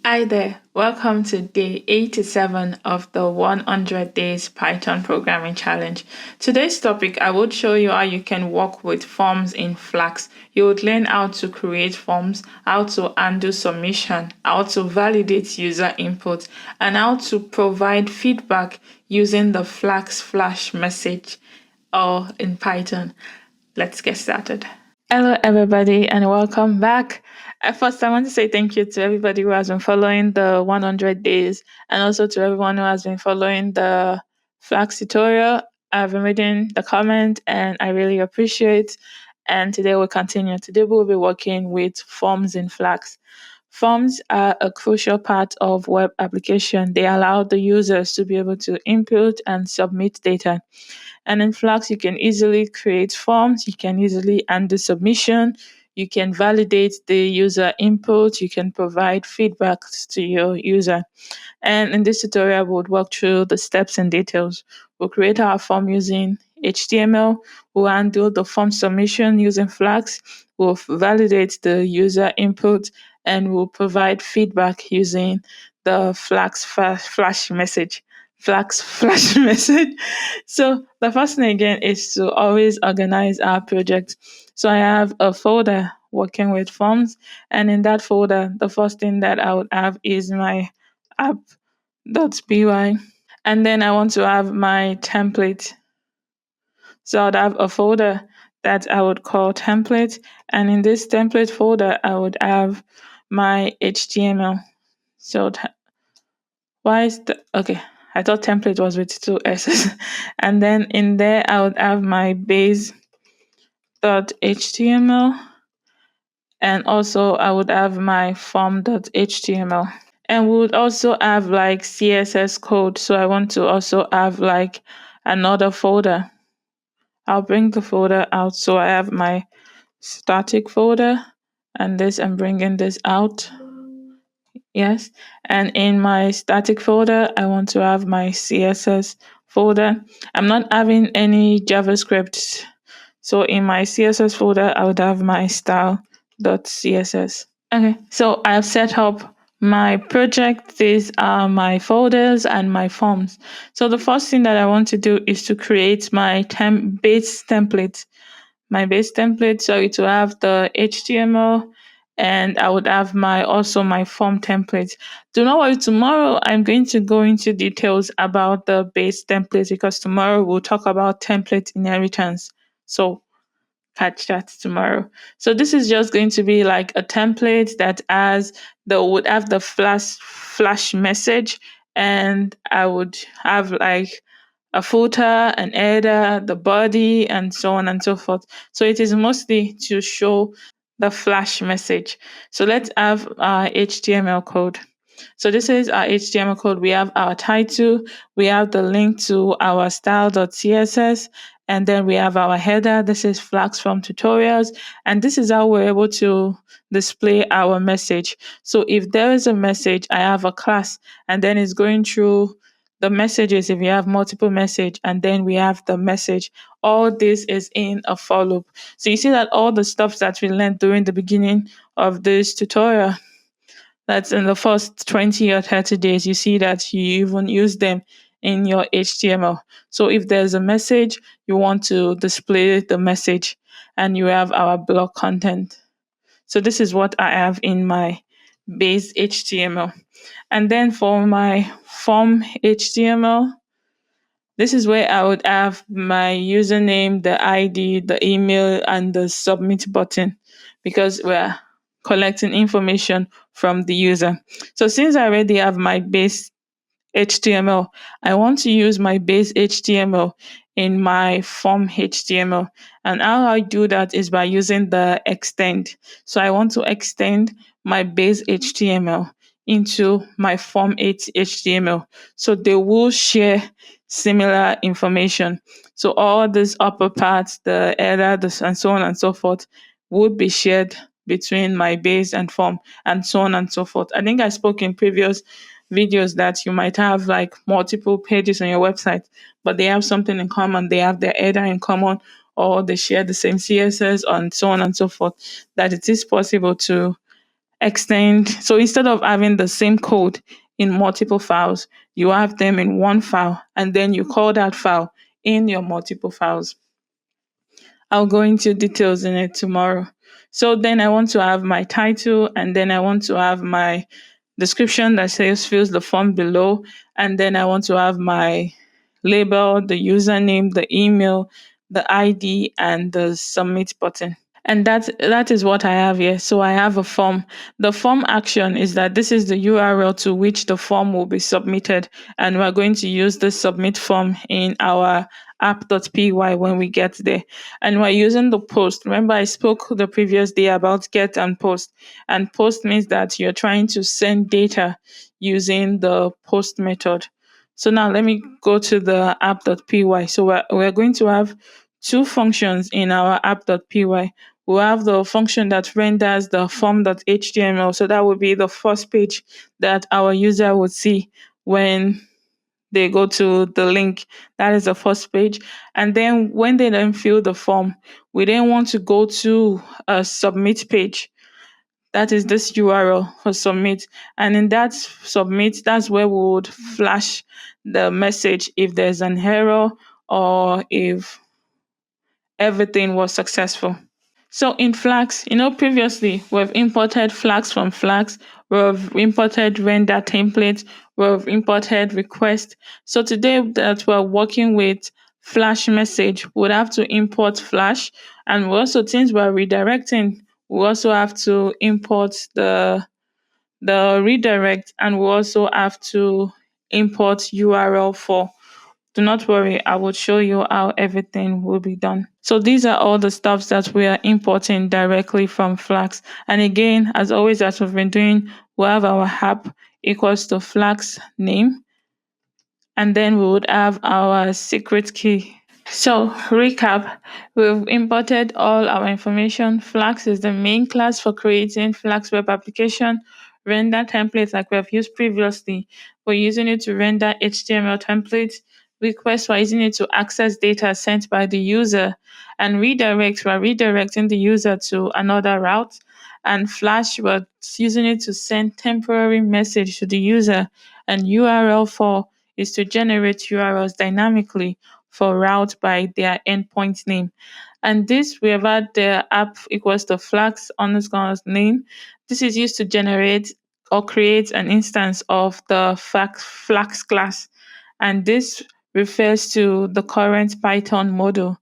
Hi there, welcome to day 87 of the 100 Days Python Programming Challenge. Today's topic, I would show you how you can work with forms in Flask. You would learn how to create forms, how to undo submission, how to validate user input, and how to provide feedback using the Flask Flash message or in Python. Let's get started. Hello, everybody, and welcome back. First, I want to say thank you to everybody who has been following the 100 days and also to everyone who has been following the Flax tutorial. I've been reading the comment and I really appreciate. And today we'll continue. Today we'll be working with forms in Flax. Forms are a crucial part of web application. They allow the users to be able to input and submit data. And in Flask, you can easily create forms, you can easily undo submission, you can validate the user input, you can provide feedback to your user. And in this tutorial, we would walk through the steps and details. We'll create our form using HTML, we'll undo the form submission using Flask, we'll validate the user input, and we'll provide feedback using the Flash message. Flax Flash message. So the first thing again is to always organize our project. So I have a folder working with forms, and in that folder, the first thing that I would have is my app.py, and then I want to have my template. So I'd have a folder that I would call template, and in this template folder, I would have my HTML. So why is the okay? I thought template was with two S's. And then in there I would have my base.html, and also I would have my form.html. And we would also have like CSS code. So I want to also have like another folder. I'll bring the folder out. So I have my static folder, and this I'm bringing this out. Yes. And in my static folder, I want to have my CSS folder. I'm not having any JavaScript. So in my CSS folder, I would have my style.css. Okay, so I've set up my project. These are my folders and my forms. So the first thing that I want to do is to create my base template. My base template, so it will have the HTML, and I would have my form template. Do not worry, tomorrow I'm going to go into details about the base template because tomorrow we'll talk about template inheritance. So catch that tomorrow. So this is just going to be like a template that would have the flash message, and I would have like a footer, an header, the body, and so on and so forth. So it is mostly to show the flash message. So let's have our HTML code. So this is our HTML code. We have our title, we have the link to our style.css, and then we have our header. This is Flags from tutorials, and this is how we're able to display our message. So if there is a message, I have a class, and then it's going through the messages if you have multiple message, and then we have the message. All this is in a for loop. So you see that all the stuff that we learned during the beginning of this tutorial, that's in the first 20 or 30 days, you see that you even use them in your HTML. So if there's a message, you want to display the message, and you have our blog content. So this is what I have in my base HTML. And then for my form HTML, this is where I would have my username, the ID, the email, and the submit button, because we're collecting information from the user. So since I already have my base HTML, I want to use my base HTML in my form HTML. And how I do that is by using the extend. So I want to extend my base HTML into my form HTML. So they will share similar information. So all these upper parts, the header, and so on and so forth, would be shared between my base and form, and so on and so forth. I think I spoke in previous videos that you might have like multiple pages on your website, but they have something in common. They have their header in common, or they share the same CSS, and so on and so forth. That it is possible to extend. So instead of having the same code in multiple files, you have them in one file and then you call that file in your multiple files. I'll go into details in it tomorrow. So then I want to have my title, and then I want to have my description that says fills the form below, and then I want to have my label, the username, the email, the ID, and the submit button. And that is what I have here. So I have a form. The form action is that this is the URL to which the form will be submitted. And we're going to use the submit form in our app.py when we get there. And we're using the post. Remember, I spoke the previous day about get and post. And post means that you're trying to send data using the post method. So now let me go to the app.py. So we're going to have two functions in our app.py. We'll have the function that renders the form.html. So that would be the first page that our user would see when they go to the link. That is the first page. And then when they then fill the form, we then want to go to a submit page. That is this URL for submit. And in that submit, that's where we would flash the message if there's an error or if everything was successful. So in Flask, previously we've imported Flask from Flask, we've imported render templates, we've imported request. So today that we're working with Flash message, we'd have to import Flash, and we also, since we're redirecting, we also have to import the redirect, and we also have to import URL for. Do not worry, I will show you how everything will be done. So these are all the stuffs that we are importing directly from Flask. And again, as always, as we've been doing, we'll have our app equals to Flask name, and then we would have our secret key. So, recap, we've imported all our information. Flask is the main class for creating Flask web application. Render templates, like we have used previously, we're using it to render HTML templates. Request, we're using it to access data sent by the user. And redirect, we're redirecting the user to another route. And Flash, we're using it to send temporary message to the user. And URL for is to generate URLs dynamically for route by their endpoint name. And this, we have had the app equals to flags underscore name. This is used to generate or create an instance of the flags class. And this refers to the current Python model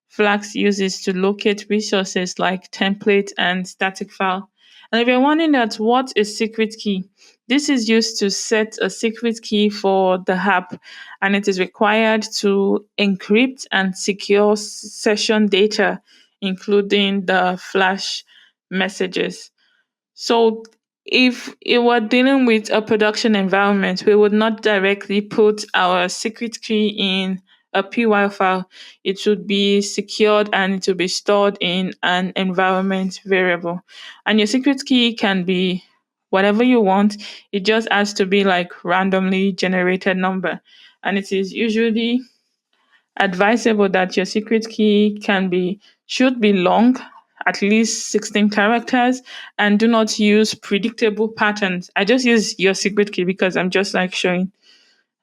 Flask uses to locate resources like template and static file. And if you're wondering that what is secret key, this is used to set a secret key for the app, and it is required to encrypt and secure session data, including the flash messages. So if it were dealing with a production environment, we would not directly put our secret key in a PY file. It should be secured and it will be stored in an environment variable. And your secret key can be whatever you want. It just has to be like randomly generated number. And it is usually advisable that your secret key should be long, at least 16 characters, and do not use predictable patterns. I just use your secret key because I'm just like showing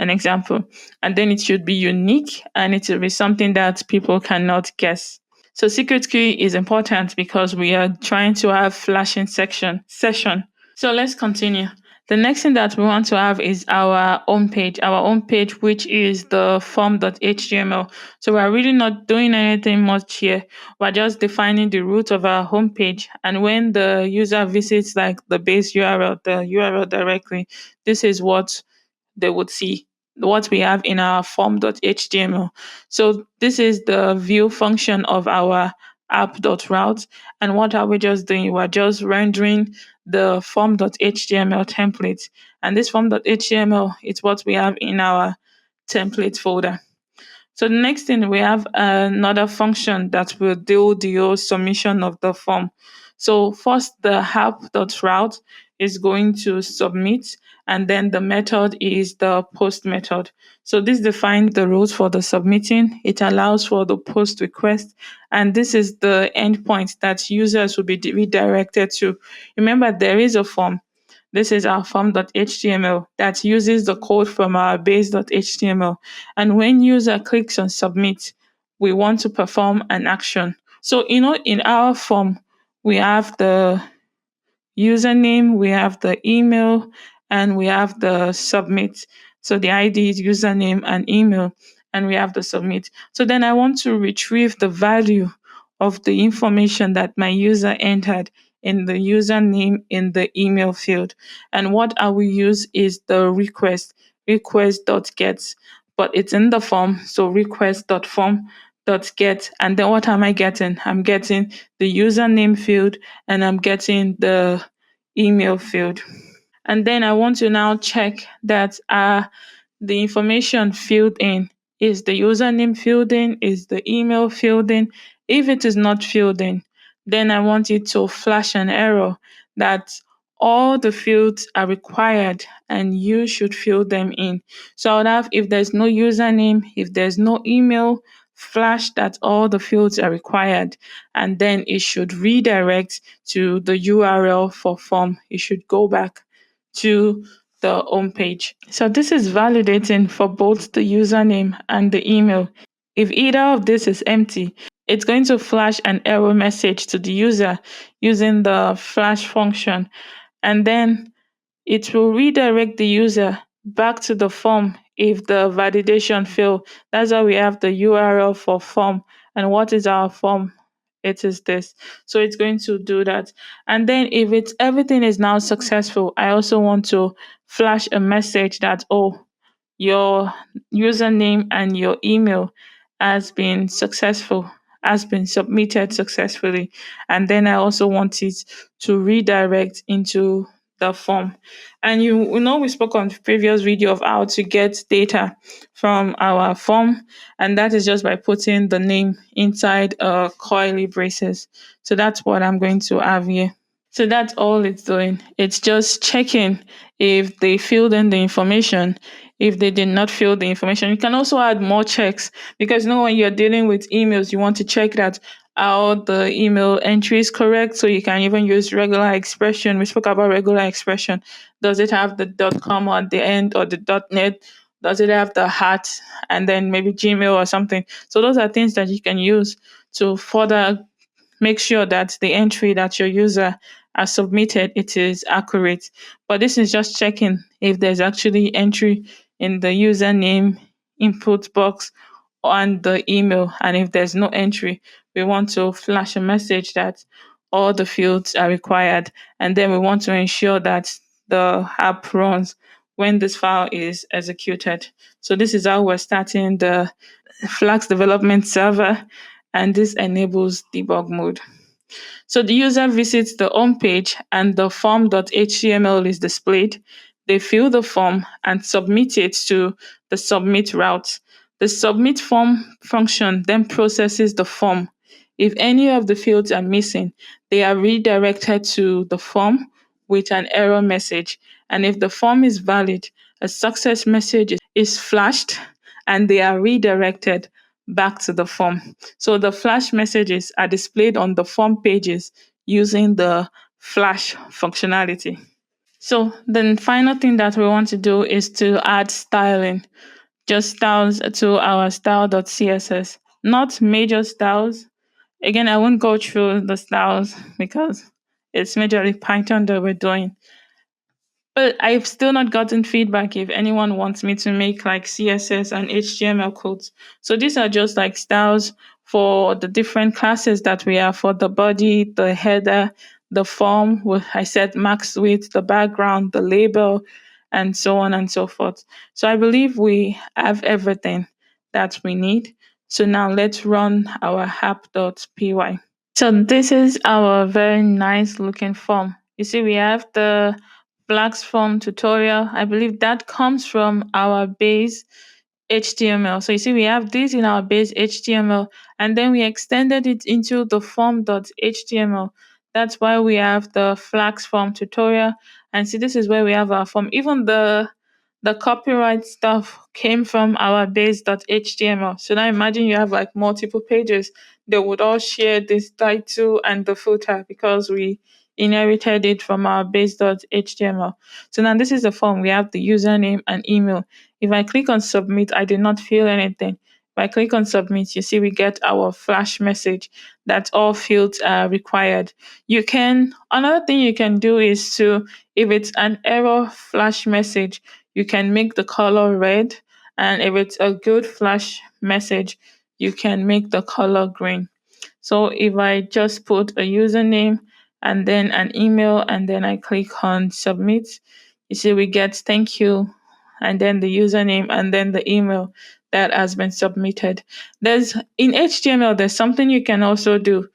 an example. And then it should be unique and it will be something that people cannot guess. So secret key is important because we are trying to have flashing session. So let's continue. The next thing that we want to have is our home page, which is the form.html. So we're really not doing anything much here. We're just defining the root of our home page. And when the user visits like the base URL, the URL directly, this is what they would see, what we have in our form.html. So this is the view function of our app.route. And what are we just doing? We're just rendering the form.html template. And this form.html is what we have in our template folder. So the next thing, we have another function that will do the whole submission of the form. So first, the app.route is going to submit, and then the method is the post method. So this defines the rules for the submitting. It allows for the post request, and this is the endpoint that users will be redirected to. Remember, there is a form. This is our form.html that uses the code from our base.html. And when user clicks on submit, we want to perform an action. So, in our form, we have the username, we have the email, and we have the submit. So the ID is username and email, and we have the submit. So then I want to retrieve the value of the information that my user entered in the username in the email field. And what I will use is the request.get, but it's in the form. So request.form.get. And then what am I getting? I'm getting the username field, and I'm getting the email field. And then I want to now check that the information filled in, is the username filled in, is the email filled in. If it is not filled in, then I want it to flash an error that all the fields are required and you should fill them in. So I would have, if there's no username, if there's no email, flash that all the fields are required, and then it should redirect to the URL for form. It should go back to the home page. So this is validating for both the username and the email. If either of this is empty, it's going to flash an error message to the user using the flash function. And then it will redirect the user back to the form if the validation failed. That's why we have the URL for form. And what is our form? It is this. So it's going to do that. And then if it's everything is now successful, I also want to flash a message that, oh, your username and your email has been successful, has been submitted successfully. And then I also want it to redirect into the form. And you know, we spoke on the previous video of how to get data from our form, and that is just by putting the name inside a coily braces. So that's what I'm going to have here. So that's all it's doing. It's just checking if they filled in the information. If they did not fill the information, you can also add more checks, because when you're dealing with emails, you want to check that how the email entry is correct. So you can even use regular expression. We spoke about regular expression. Does it have the .com at the end or the .net? Does it have the hat and then maybe Gmail or something? So those are things that you can use to further make sure that the entry that your user has submitted, it is accurate. But this is just checking if there's actually entry in the username input box and the email. And if there's no entry, we want to flash a message that all the fields are required. And then we want to ensure that the app runs when this file is executed. So this is how we're starting the Flask development server, and this enables debug mode. So the user visits the home page and the form.html is displayed. They fill the form and submit it to the submit route. The submit form function then processes the form. If any of the fields are missing, they are redirected to the form with an error message. And if the form is valid, a success message is flashed and they are redirected back to the form. So the flash messages are displayed on the form pages using the flash functionality. So the final thing that we want to do is to add styling, just styles to our style.css, not major styles. Again, I won't go through the styles because it's majorly Python that we're doing. But I've still not gotten feedback if anyone wants me to make like CSS and HTML codes. So these are just like styles for the different classes that we have for the body, the header, the form. I said max width, the background, the label, and so on and so forth. So I believe we have everything that we need. So now let's run our app.py. So this is our very nice looking form. You see, we have the Flask form tutorial. I believe that comes from our base HTML. So you see, we have this in our base HTML, and then we extended it into the form.html. That's why we have the Flask form tutorial. And see, this is where we have our form. Even the copyright stuff came from our base.html. So now imagine you have like multiple pages. They would all share this title and the footer because we inherited it from our base.html. So now this is the form. We have the username and email. If I click on submit, I did not fill anything. If I click on submit, you see we get our flash message that all fields are required. Another thing you can do is to, if it's an error flash message, you can make the color red. And if it's a good flash message, you can make the color green. So if I just put a username and then an email and then I click on submit, you see we get thank you and then the username and then the email that has been submitted. There's in HTML, there's something you can also do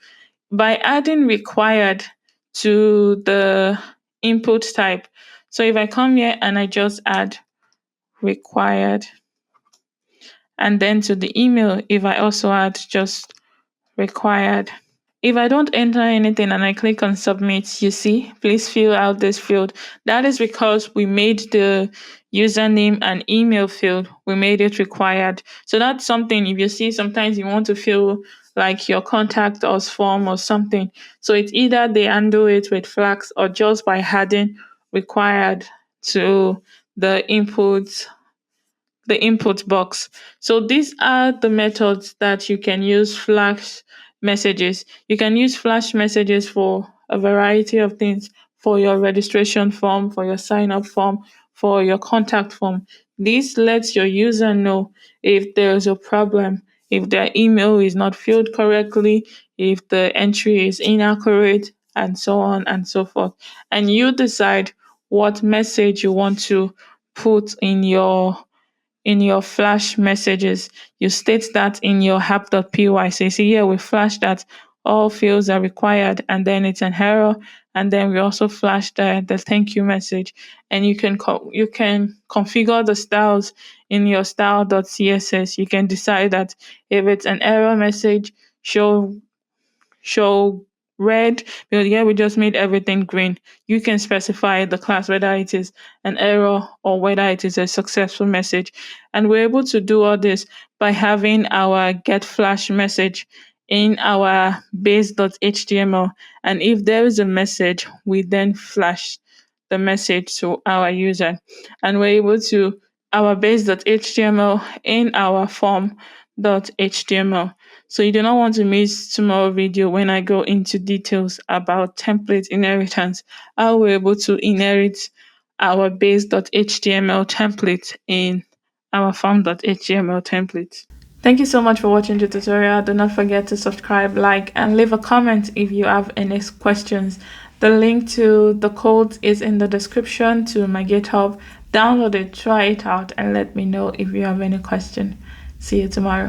by adding required to the input type. So if I come here and I just add required, and then to the email, if I also add just required. If I don't enter anything and I click on submit, you see, please fill out this field. That is because we made the username and email field, we made it required. So that's something, if you see, sometimes you want to fill like your contact us form or something. So it's either they handle it with Flask or just by adding required to the input box. So these are the methods that you can use Flash messages. You can use Flash messages for a variety of things, for your registration form, for your sign up form, for your contact form. This lets your user know if there's a problem, if their email is not filled correctly, if the entry is inaccurate, and so on and so forth. And you decide what message you want to put in your flash messages. You state that in your app.py. So you see here we flash that all fields are required and then it's an error. And then we also flash the thank you message. And you can configure the styles in your style.css. You can decide that if it's an error message, show red, because here we just made everything green. You can specify the class, whether it is an error or whether it is a successful message. And we're able to do all this by having our get flash message in our base.html. And if there is a message, we then flash the message to our user. And we're able to our base.html in our form.html. So you do not want to miss tomorrow video when I go into details about template inheritance, how we're able to inherit our base.html template in our form.html template. Thank you so much for watching the tutorial. Do not forget to subscribe, like, and leave a comment if you have any questions. The link to the code is in the description to my GitHub. Download it, try it out, and let me know if you have any question. See you tomorrow.